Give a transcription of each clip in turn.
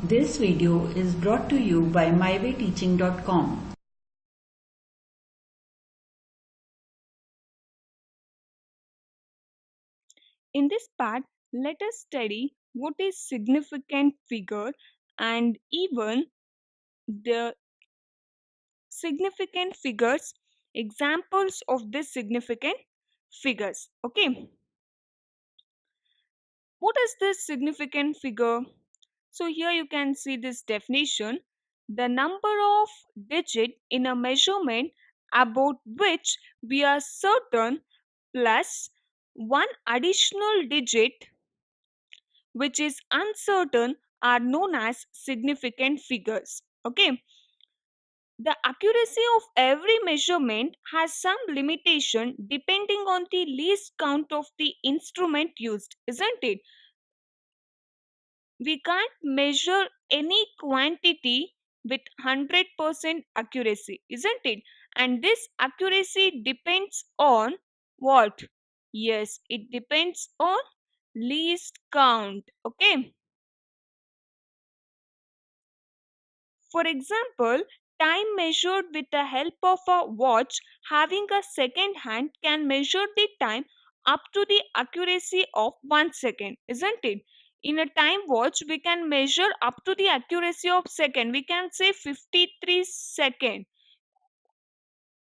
This video is brought to you by mywayteaching.com. In this part, let us study what is significant figure and even the significant figures, examples of this significant figures. Okay, what is this significant figure? So here you can see this definition: the number of digit in a measurement about which we are certain plus one additional digit which is uncertain are known as significant figures. Okay, the accuracy of every measurement has some limitation depending on the least count of the instrument used, isn't it? We can't measure any quantity with 100% accuracy, isn't it? And this accuracy depends on what? Yes, it depends on least count. Okay, for example, time measured with the help of a watch having a second hand can measure the time up to the accuracy of 1 second, isn't it? In a time watch, we can measure up to the accuracy of second. We can say 53 second.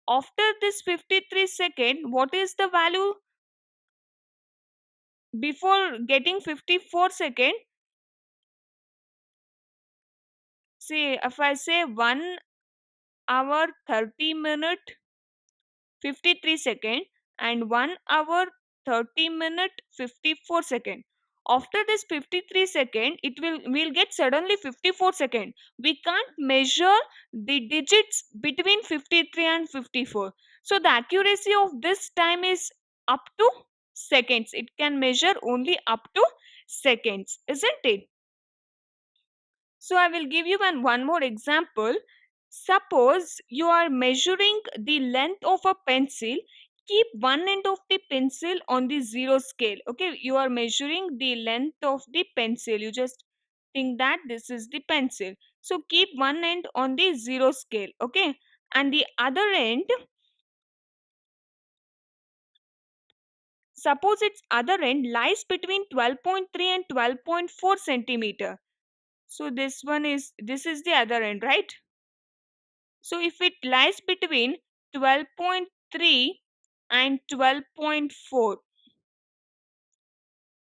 After this 53 second, what is the value before getting 54 second? Say if I say 1 hour 30 minute 53 second and 1 hour 30 minute 54 second. After this 53 second, it will get suddenly 54 second. We can't measure the digits between 53 and 54. So the accuracy of this time is up to seconds. It can measure only up to seconds, isn't it? So I will give you one more example. Suppose you are measuring the length of a pencil. Keep one end of the pencil on the zero scale. Okay, you are measuring the length of the pencil. You just think that this is the pencil. So keep one end on the zero scale. Okay, and the other end, suppose its other end lies between 12.3 and 12.4 centimeter. So this is the other end, right? So if it lies between 12.3 and 12.4,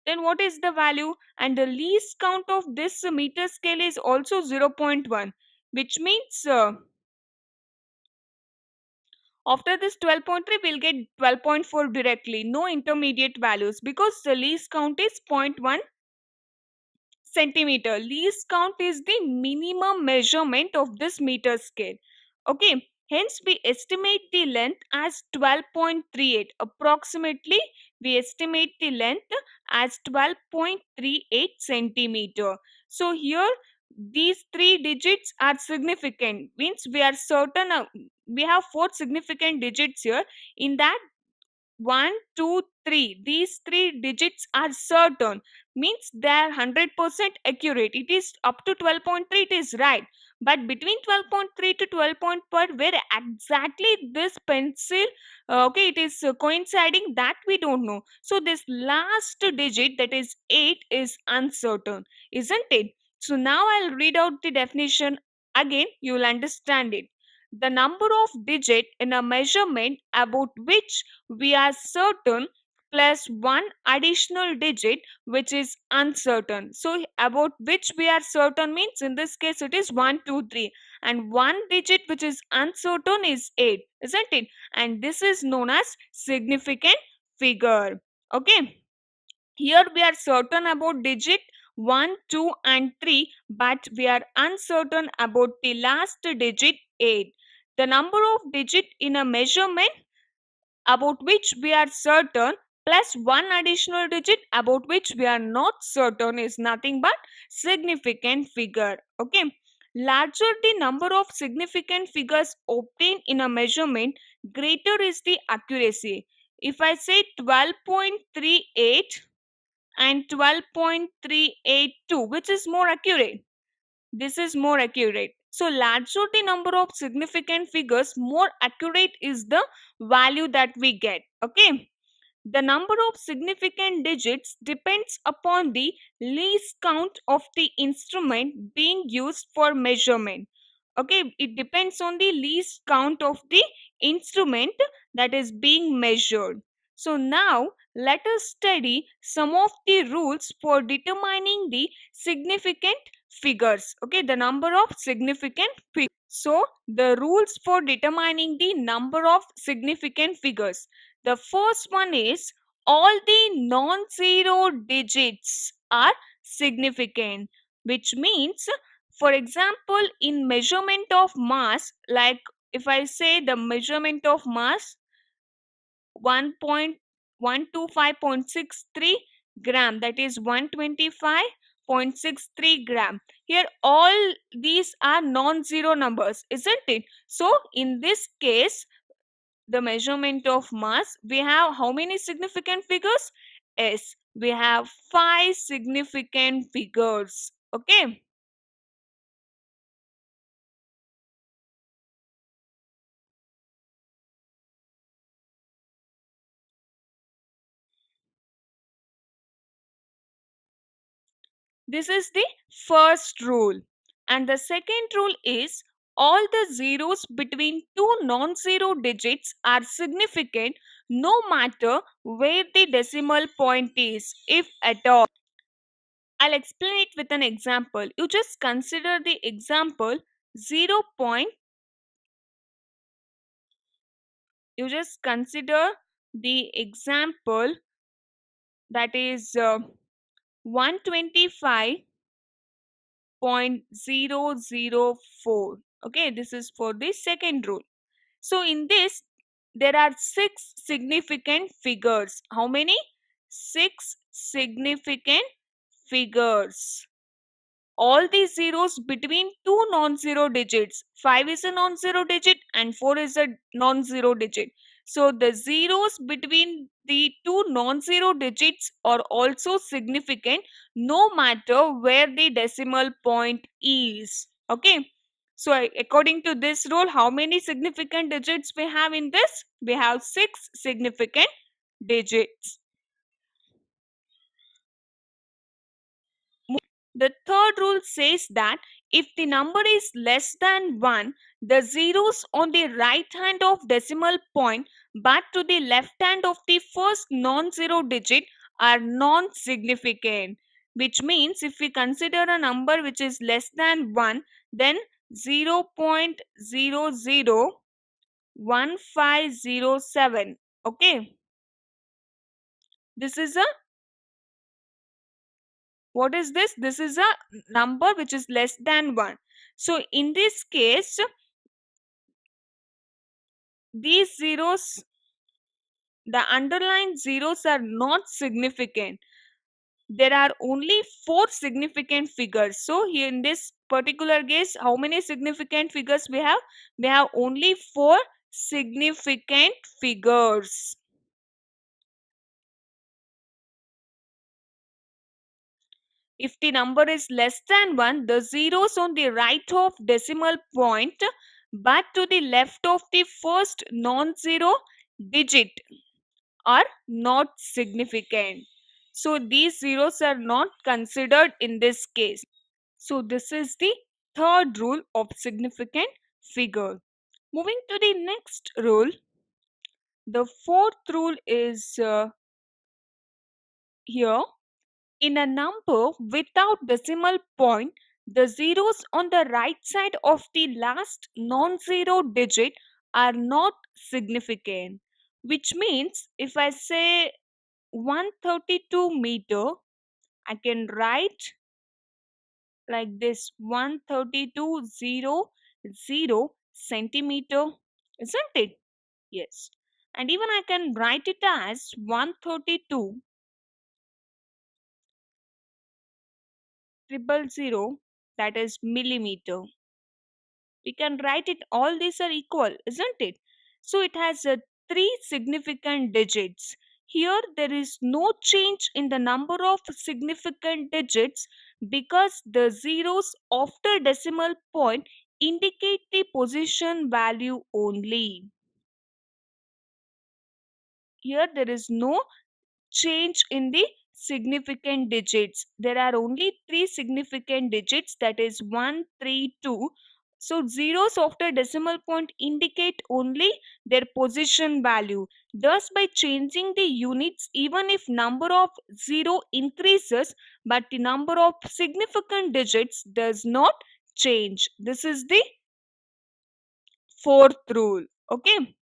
then what is the value? And the least count of this meter scale is also 0.1, which means after this 12.3 we'll get 12.4 directly, no intermediate values, because the least count is 0.1 centimeter. Least count is the minimum measurement of this meter scale. Okay, hence we estimate the length as 12.38. Approximately, we estimate the length as 12.38 centimeter. So here these three digits are significant, means we are certain we have four significant digits here. In that, 1, 2, 3, these three digits are certain, means they are 100% accurate. It is up to 12.3, it is right, but between 12.3 to 12.4, where exactly this pencil okay, it is coinciding, that we don't know. So this last digit, that is 8, is uncertain, isn't it? So now I'll read out the definition again, you will understand it. The number of digit in a measurement about which we are certain plus one additional digit which is uncertain. So about which we are certain means in this case it is 1, 2, 3, and one digit which is uncertain is 8, isn't it? And this is known as significant figure. Okay, here we are certain about digit 1, 2 and 3, but we are uncertain about the last digit 8. The number of digit in a measurement about which we are certain plus one additional digit about which we are not certain is nothing but significant figure. Okay, larger the number of significant figures obtained in a measurement, greater is the accuracy. If I say 12.38 and 12.382, which is more accurate? this is more accurate. So larger the number of significant figures, more accurate is the value that we get. Okay, the number of significant digits depends upon the least count of the instrument being used for measurement. Okay, it depends on the least count of the instrument that is being measured. So now let us study some of the rules for determining the significant figures. Okay, the number of significant figures. So the rules for determining the number of significant figures. The first one is all the non-zero digits are significant, which means, for example, in measurement of mass, like if I say the measurement of mass 1.125.63 gram, that is 125.63 gram. Here all these are non-zero numbers, isn't it? So in this case, the measurement of mass, we have how many significant figures? Yes, we have 5 significant figures. Okay, this is the first rule. And the second rule is all the zeros between two non-zero digits are significant no matter where the decimal point is, if at all. I'll explain it with an example. You just consider the example 0. You just consider the example that is 125.004. Okay, this is for the second rule. So in this there are 6 significant figures. How many? 6 significant figures. All these zeros between two non-zero digits. 5 is a non-zero digit and 4 is a non-zero digit. So the zeros between the two non-zero digits are also significant no matter where the decimal point is. Okay. So according to this rule, how many significant digits we have in this? We have 6 significant digits. The third rule says that if the number is less than 1, the zeros on the right hand of decimal point but to the left hand of the first non-zero digit are non-significant. Which means if we consider a number which is less than 1, then 0.001507. Okay, this is a, what is this? This is a number which is less than 1. So in this case, these zeros, the underlined zeros are not significant. There are only 4 significant figures. So here in this particular case, how many significant figures we have? We have only 4 significant figures. If the number is less than 1, the zeros on the right of decimal point but to the left of the first non-zero digit are not significant. So these zeros are not considered in this case. So this is the third rule of significant figure. Moving to the next rule, the fourth rule is here. In a number without decimal point, the zeros on the right side of the last non-zero digit are not significant. Which means if I say 132 meter, I can write like this: 132.00 centimeter, isn't it? Yes. And even I can write it as 132.000, that is millimeter. We can write it, all these are equal, isn't it? So it has 3 significant digits. Here there is no change in the number of significant digits because the zeros after decimal point indicate the position value only. Here there is no change in the significant digits. There are only three significant digits, that is 1, 3, 2. So zeros after decimal point indicate only their position value. Thus, by changing the units, even if number of zero increases, but the number of significant digits does not change. This is the fourth rule. Okay.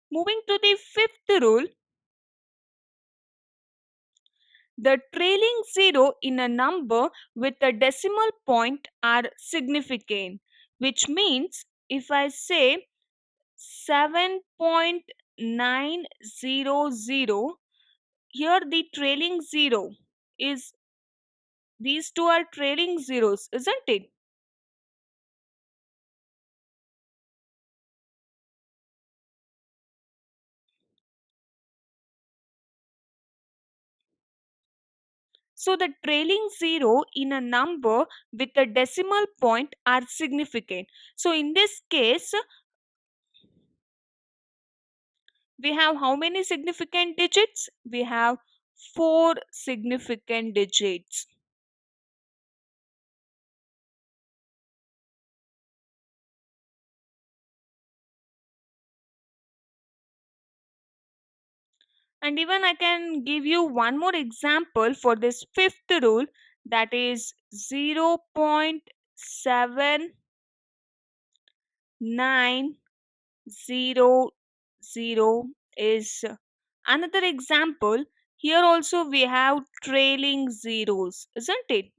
Moving to the fifth rule, the trailing zero in a number with a decimal point are significant, which means if I say 7.900, here the trailing zero is, these two are trailing zeros, isn't it? So the trailing zero in a number with a decimal point are significant. So in this case, we have how many significant digits? We have four significant digits. And even I can give you one more example for this fifth rule, that is 0.7900 is another example. Here also we have trailing zeros, isn't it?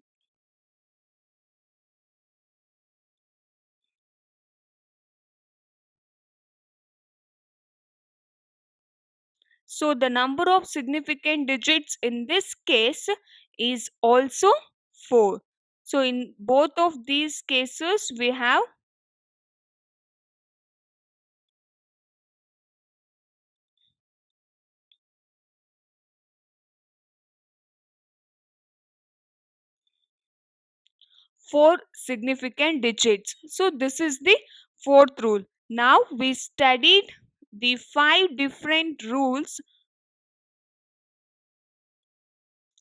So the number of significant digits in this case is also 4. So in both of these cases we have 4 significant digits. So this is the fourth rule. Now we studied the 5 different rules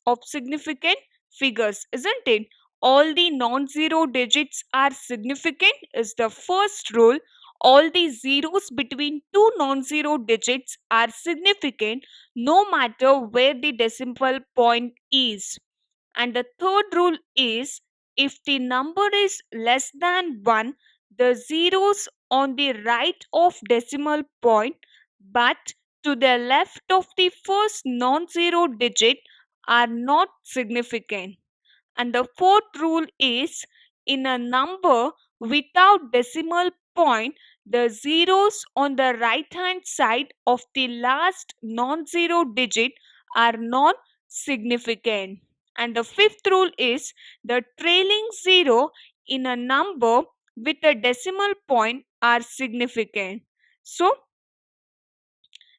of significant figures, isn't it? All the non-zero digits are significant is the first rule. All the zeros between two non-zero digits are significant no matter where the decimal point is. And the third rule is, if the number is less than 1, the zeros on the right of decimal point but to the left of the first non-zero digit are not significant. And the fourth rule is, in a number without decimal point, the zeros on the right hand side of the last non zero digit are non significant. And the fifth rule is, the trailing zero in a number with a decimal point are significant. So,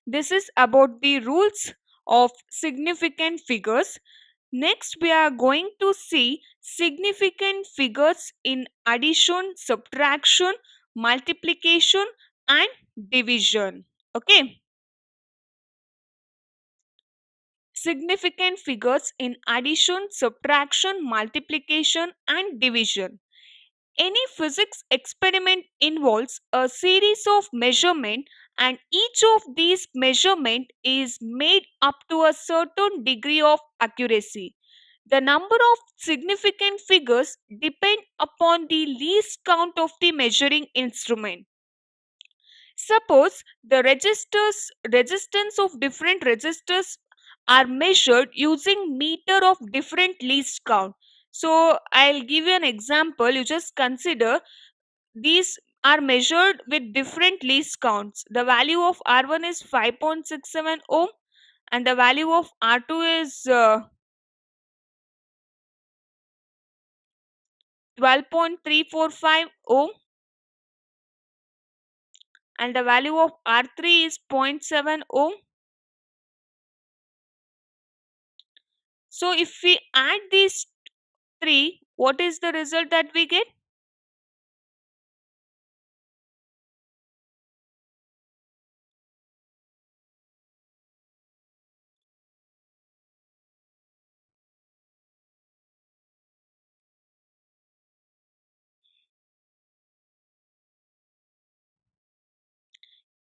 this is about the rules of significant figures. Next, we are going to see significant figures in addition, subtraction, multiplication, and division. Okay, significant figures in addition, subtraction, multiplication, and division. Any physics experiment involves a series of measurement, and each of these measurement is made up to a certain degree of accuracy. The number of significant figures depend upon the least count of the measuring instrument. Suppose the resistance of different resistors are measured using meter of different least count. So I'll give you an example. You just consider these are measured with different least counts. The value of R1 is 5.67 ohm and the value of R2 is 12.345 ohm and the value of R3 is zero point 0.7 ohm So if we add these three, what is the result that we get?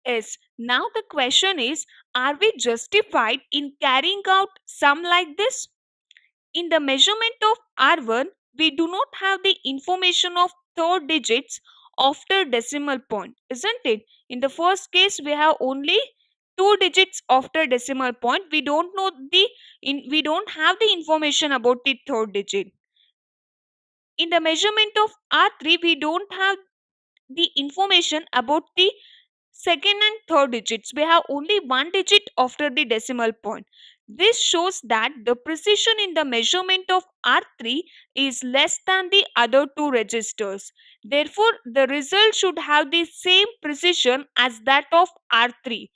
Yes. Now the question is, are we justified in carrying out sum like this? In the measurement of R1, we do not have the information of third digits after decimal point, isn't it? In the first case, we have only two digits after decimal point. We don't know we don't have the information about the third digit. In the measurement of R3, we don't have the information about the second and third digits. We have only one digit after the decimal point. This shows that the precision in the measurement of R3 is less than the other two registers. Therefore, the result should have the same precision as that of R3.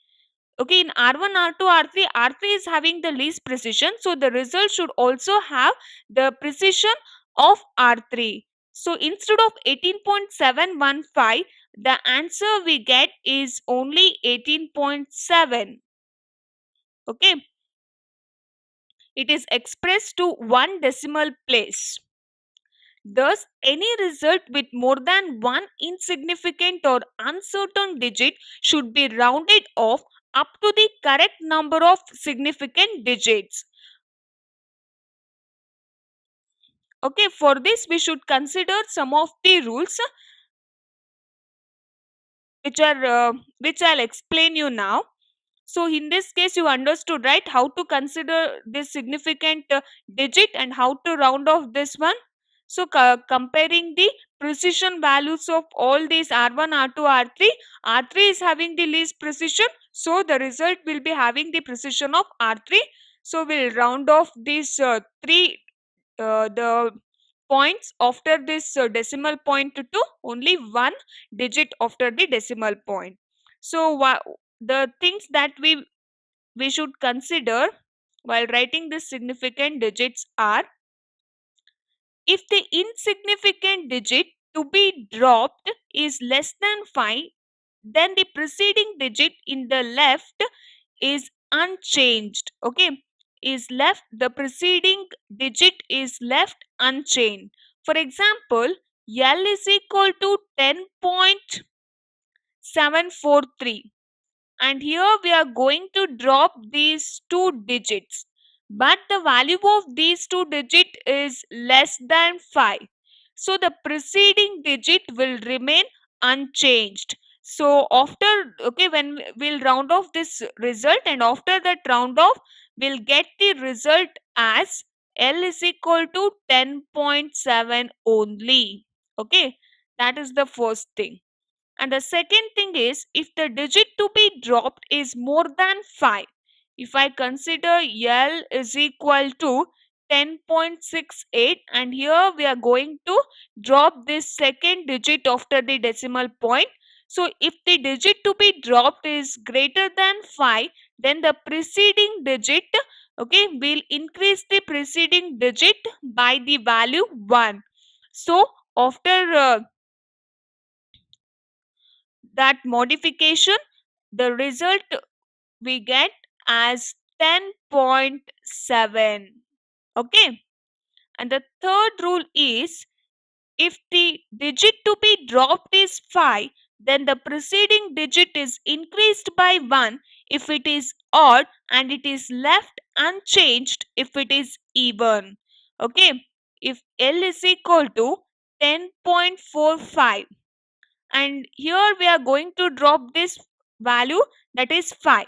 Okay, in R1, R2, R3, R3 is having the least precision, so the result should also have the precision of R3. So instead of 18.715, the answer we get is only 18.7. Okay, it is expressed to one decimal place. Thus, any result with more than one insignificant or uncertain digit should be rounded off up to the correct number of significant digits. Okay, for this we should consider some of the rules which I'll explain you now. So in this case, you understood, right, how to consider this significant digit and how to round off this one. So comparing the precision values of all these R1, R2, R3, R3 is having the least precision. So the result will be having the precision of R3. So we'll round off these three the points after this decimal point to only one digit after the decimal point. So the things that we should consider while writing the significant digits are: if the insignificant digit to be dropped is less than 5, then the preceding digit in the left is unchanged. Okay, is left the preceding digit is left unchanged. For example, L is equal to 10.743, and here we are going to drop these two digits, but the value of these two digit is less than 5, so the preceding digit will remain unchanged. So after, okay, when we'll round off this result, and after that round off, we'll get the result as L is equal to 10.7 only. Okay, that is the first thing. And the second thing is, if the digit to be dropped is more than 5, if I consider L is equal to 10.68, and here we are going to drop this second digit after the decimal point. So if the digit to be dropped is greater than 5, then the preceding digit, okay, will increase the preceding digit by the value 1. So after that modification, the result we get as 10.7. Okay, and the third rule is, if the digit to be dropped is 5, then the preceding digit is increased by 1 if it is odd, and it is left unchanged if it is even. Okay, if L is equal to 10.45, and here we are going to drop this value, that is 5,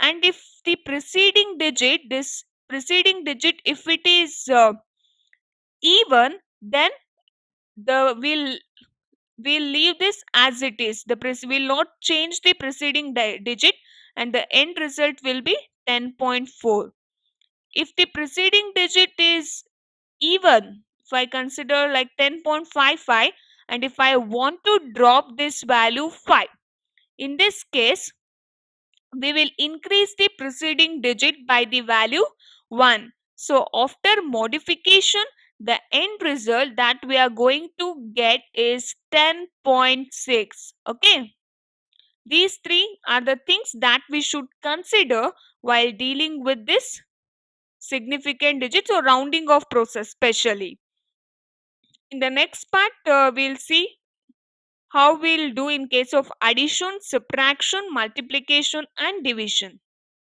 and if the preceding digit, this preceding digit, if it is even, then the will leave this as it is. The will not change the preceding digit, and the end result will be 10.4. If the preceding digit is even, if I consider like 10.55, and if I want to drop this value 5, in this case, we will increase the preceding digit by the value 1. So after modification, the end result that we are going to get is 10.6. Okay. These three are the things that we should consider while dealing with this significant digits or rounding off process especially. In the next part, we'll see how we'll do in case of addition, subtraction, multiplication and division.